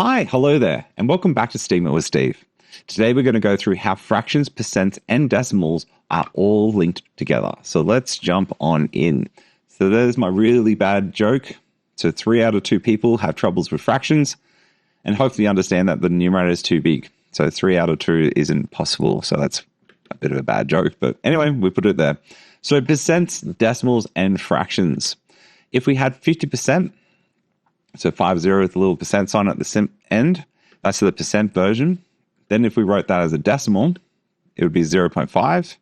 Hi, hello there, and welcome back to Steam with Steve. Today we're going to go through how fractions, percents, and decimals are all linked together. So let's jump on in. So there's my really bad joke. So 3 out of 2 people have troubles with fractions, and hopefully you understand that the numerator is too big. So 3 out of 2 isn't possible, so that's a bit of a bad joke. But anyway, we put it there. So percents, decimals, and fractions. If we had 50%, so 50 with a little percent sign at the end, that's the percent version. Then if we wrote that as a decimal, it would be 0.5.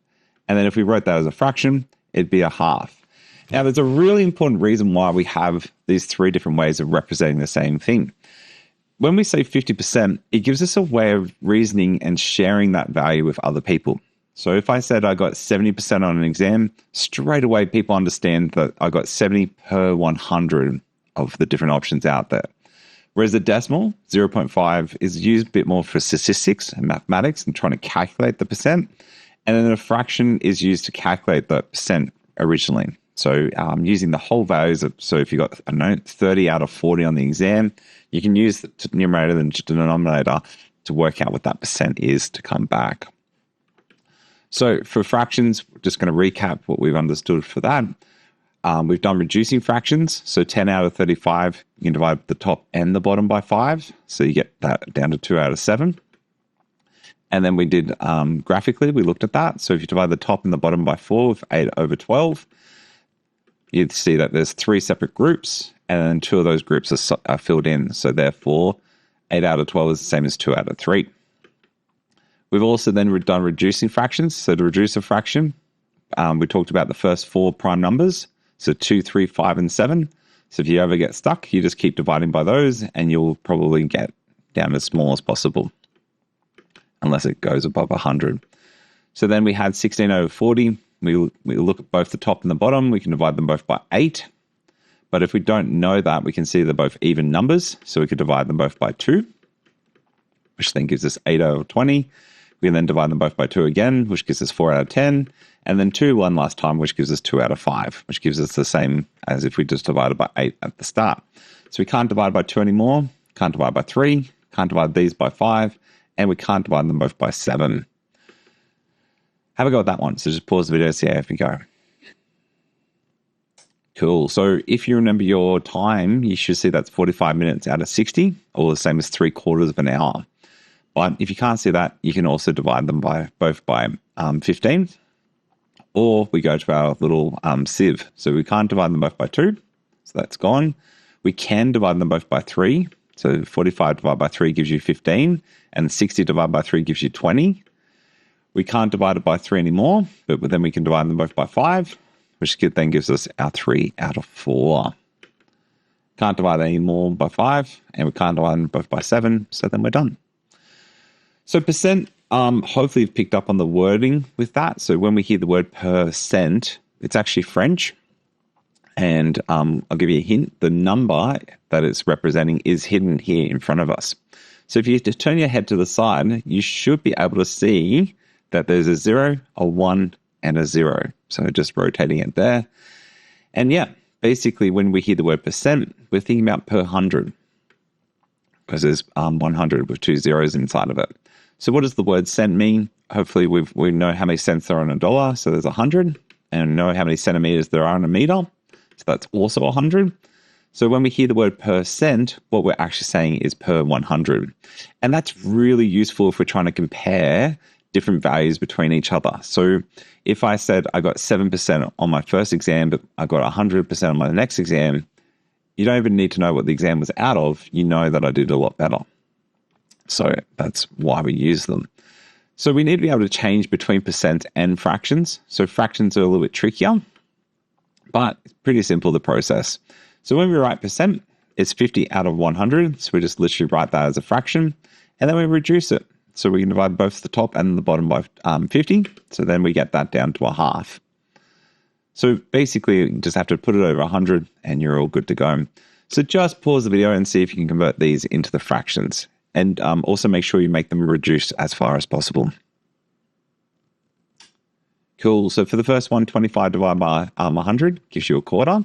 And then if we wrote that as a fraction, it'd be a half. Now, there's a really important reason why we have these 3 different ways of representing the same thing. When we say 50%, it gives us a way of reasoning and sharing that value with other people. So if I said I got 70% on an exam, straight away people understand that I got 70 per 100 of the different options out there. Whereas the decimal, 0.5, is used a bit more for statistics and mathematics and trying to calculate the percent. And then a fraction is used to calculate the percent originally. So using the whole values of, so if you got, 30 out of 40 on the exam, you can use the numerator and the denominator to work out what that percent is to come back. So for fractions, we're just going to recap what we've understood for that. We've done reducing fractions. So 10 out of 35, you can divide the top and the bottom by 5. So you get that down to 2 out of 7. And then we did graphically, we looked at that. So if you divide the top and the bottom by 4 with 8 over 12, you'd see that there's 3 separate groups, and then 2 of those groups are filled in. So therefore, 8 out of 12 is the same as 2 out of 3. We've also then done reducing fractions. So to reduce a fraction, we talked about the first 4 prime numbers. So 2, 3, 5, and 7. So if you ever get stuck, you just keep dividing by those, and you'll probably get down as small as possible, unless it goes above 100. So then we had 16 over 40. We look at both the top and the bottom. We can divide them both by 8. But if we don't know that, we can see they're both even numbers. So we could divide them both by 2, which then gives us 8 over 20. We can then divide them both by 2 again, which gives us 4 out of 10. And then 2 one last time, which gives us 2 out of 5, which gives us the same as if we just divided by 8 at the start. So we can't divide by 2 anymore, can't divide by 3, can't divide these by 5, and we can't divide them both by 7. Have a go at that one. So just pause the video and see how you go. Cool. So if you remember your time, you should see that's 45 minutes out of 60, or the same as 3/4 of an hour. But if you can't see that, you can also divide them by both by 15. Or we go to our little sieve. So we can't divide them both by 2. So that's gone. We can divide them both by 3. So 45 divided by 3 gives you 15. And 60 divided by 3 gives you 20. We can't divide it by 3 anymore. But then we can divide them both by 5. Which then gives us our 3 out of 4. Can't divide any more by 5. And we can't divide them both by 7. So then we're done. So percent, hopefully you've picked up on the wording with that. So when we hear the word percent, it's actually French. And I'll give you a hint. The number that it's representing is hidden here in front of us. So if you just turn your head to the side, you should be able to see that there's a 0, a 1, and a 0. So just rotating it there. And yeah, basically when we hear the word percent, we're thinking about per 100. Because there's 100 with 2 zeros inside of it. So what does the word cent mean? Hopefully we know how many cents there are on a dollar. So there's 100. And know how many centimeters there are in a meter. So that's also 100. So when we hear the word percent, what we're actually saying is per 100. And that's really useful if we're trying to compare different values between each other. So if I said I got 7% on my first exam, but I got 100% on my next exam, you don't even need to know what the exam was out of. You know that I did a lot better. So that's why we use them. So we need to be able to change between percent and fractions. So fractions are a little bit trickier, but it's pretty simple, the process. So when we write percent, it's 50 out of 100. So we just literally write that as a fraction, and then we reduce it. So we can divide both the top and the bottom by 50. So then we get that down to a half. So basically, you just have to put it over 100 and you're all good to go. So just pause the video and see if you can convert these into the fractions. And also make sure you make them reduced as far as possible. Cool. So for the first one, 25 divided by 100 gives you a quarter.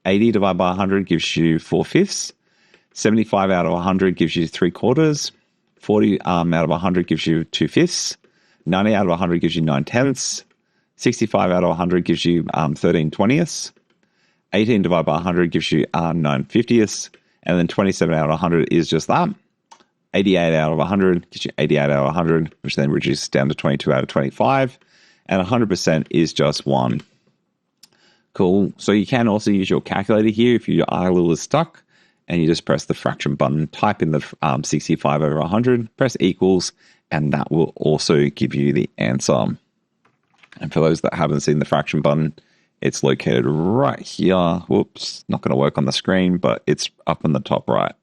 80 divided by 100 gives you 4/5. 75 out of 100 gives you 3/4. 40 out of 100 gives you 2/5. 90 out of 100 gives you 9/10. 65 out of 100 gives you 13/20. 18 divided by 100 gives you 9/50. And then 27 out of 100 is just that. 88 out of 100 gives you 88 out of 100, which then reduces down to 22 out of 25. And 100% is just 1. Cool. So you can also use your calculator here if you are a little stuck, and you just press the fraction button, type in the 65 over 100, press equals, and that will also give you the answer. And for those that haven't seen the fraction button, it's located right here. Whoops, not going to work on the screen, but it's up in the top right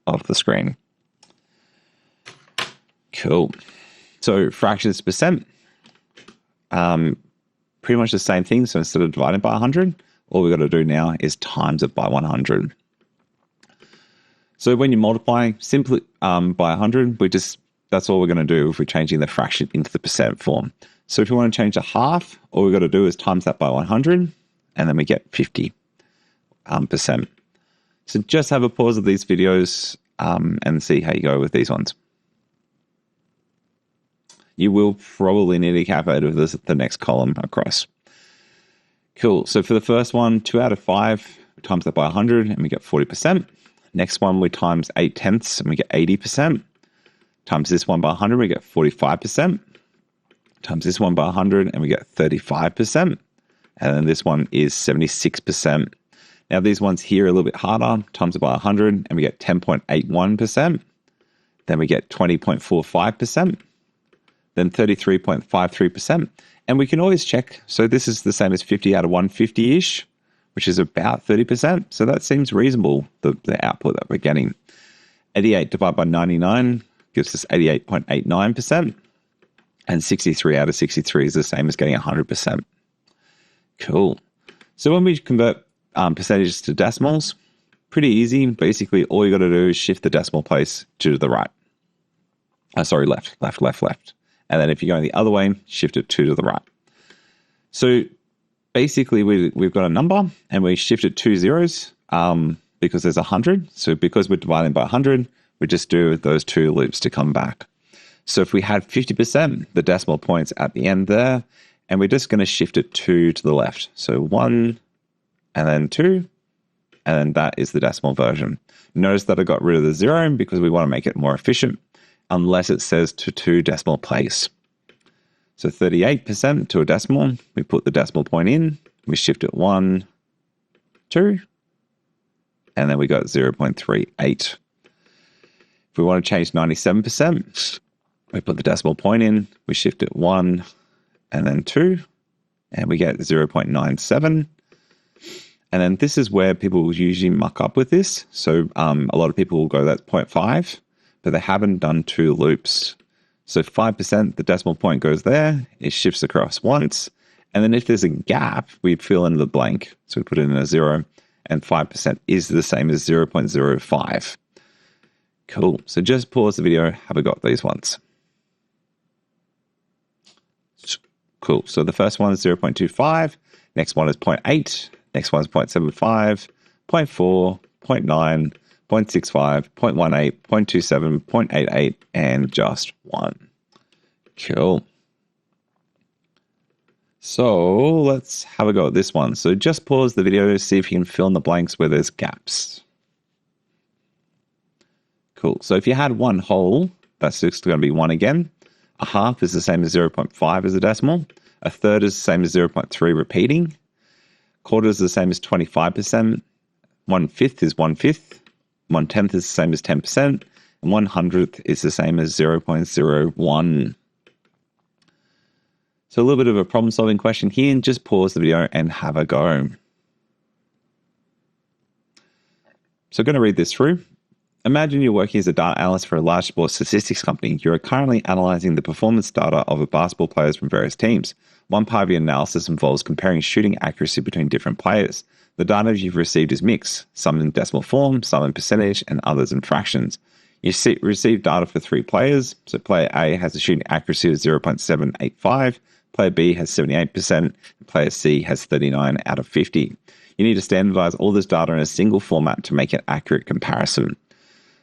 of the screen. Cool. So fractions percent, pretty much the same thing. So instead of dividing by 100, all we got to do now is times it by 100. So when you multiply simply by 100, that's all we're going to do if we're changing the fraction into the percent form. So if you want to change to half, all we've got to do is times that by 100, and then we get 50%. So just have a pause of these videos and see how you go with these ones. You will probably need a calculator for the next column across. Cool. So for the first one, 2 out of 5, we times that by 100, and we get 40%. Next one, we times 8/10, and we get 80%. Times this one by 100, we get 45%. Times this one by 100, and we get 35%. And then this one is 76%. Now these ones here are a little bit harder. Times it by 100, and we get 10.81%. Then we get 20.45%. Then 33.53%. And we can always check. So this is the same as 50 out of 150-ish, which is about 30%. So that seems reasonable, the output that we're getting. 88 divided by 99 gives us 88.89%. And 63 out of 63 is the same as getting 100%. Cool. So when we convert percentages to decimals, pretty easy. Basically, all you got to do is shift the decimal place to the right. Left. And then if you're going the other way, shift it 2 to the right. So basically, we've got a number, and we shift it 2 zeros because there's 100. So because we're dividing by 100, we just do those 2 loops to come back. So if we had 50%, the decimal point's at the end there, and we're just going to shift it 2 to the left. So 1, and then 2, and then that is the decimal version. Notice that I got rid of the 0 because we want to make it more efficient, unless it says to 2 decimal place. So 38% to a decimal, we put the decimal point in, we shift it 1, 2, and then we got 0.38. If we want to change 97%, we put the decimal point in, we shift it 1, and then 2, and we get 0.97. And then this is where people usually muck up with this. So a lot of people will go, that's 0.5, but they haven't done 2 loops. So 5%, the decimal point goes there, it shifts across once, and then if there's a gap, we fill in the blank. So we put in a 0, and 5% is the same as 0.05. Cool. So just pause the video, have a go at these ones. Cool. So the first one is 0.25, next one is 0.8, next one is 0.75, 0.4, 0.9, 0.65, 0.18, 0.27, 0.88, and just 1. Cool. So let's have a go at this one. So just pause the video to see if you can fill in the blanks where there's gaps. Cool. So if you had 1 whole, that's just going to be 1 again. A half is the same as 0.5 as a decimal. A third is the same as 0.3 repeating. Quarter is the same as 25%. 1/5 is 1/5. 1/10 is the same as 10%. And 1/100th is the same as 0.01. So a little bit of a problem solving question here, and just pause the video and have a go. So I'm going to read this through. Imagine you're working as a data analyst for a large sports statistics company. You are currently analyzing the performance data of basketball players from various teams. One part of your analysis involves comparing shooting accuracy between different players. The data you've received is mixed, some in decimal form, some in percentage, and others in fractions. You receive data for 3 players. So player A has a shooting accuracy of 0.785, player B has 78%, and player C has 39 out of 50. You need to standardize all this data in a single format to make an accurate comparison.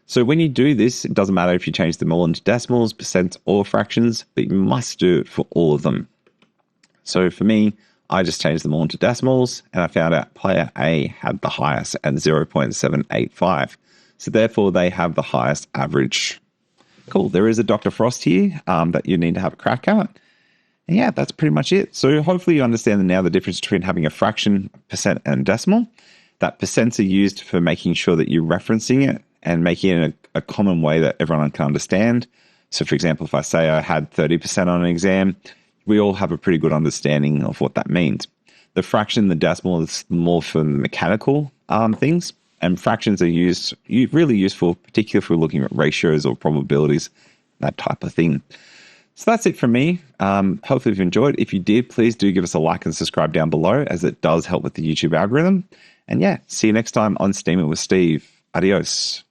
So when you do this, it doesn't matter if you change them all into decimals, percents, or fractions, but you must do it for all of them. So for me, I just changed them all into decimals, and I found out player A had the highest at 0.785. So therefore, they have the highest average. Cool. There is a Dr. Frost here that you need to have a crack at. And yeah, that's pretty much it. So hopefully you understand now the difference between having a fraction, percent, and decimal. That percents are used for making sure that you're referencing it and making it a common way that everyone can understand. So for example, if I say I had 30% on an exam, we all have a pretty good understanding of what that means. The fraction, the decimal is more for mechanical things, and fractions are really useful, particularly if we're looking at ratios or probabilities, that type of thing. So that's it from me. Hopefully you've enjoyed. If you did, please do give us a like and subscribe down below, as it does help with the YouTube algorithm. And yeah, see you next time on Steam It with Steve. Adios.